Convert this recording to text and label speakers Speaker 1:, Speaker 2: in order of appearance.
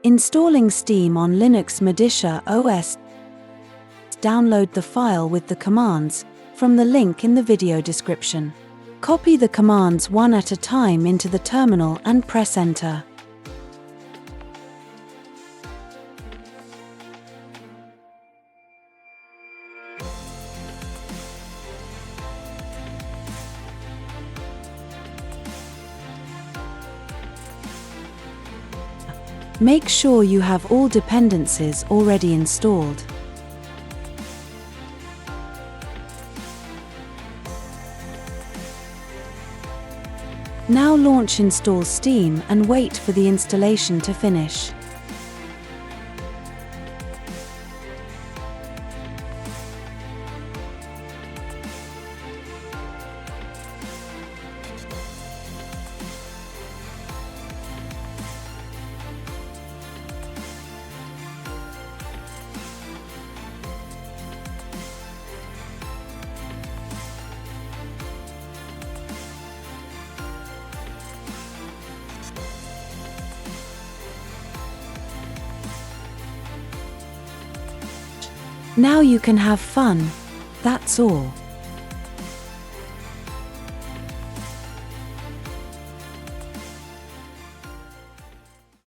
Speaker 1: Installing Steam on Linux MODICIA OS. Download the file with the commands from the link in the video description. Copy the commands one at a time into the terminal and press Enter. Make sure you have all dependencies already installed. Now launch Install Steam and wait for the installation to finish. Now you can have fun. That's all.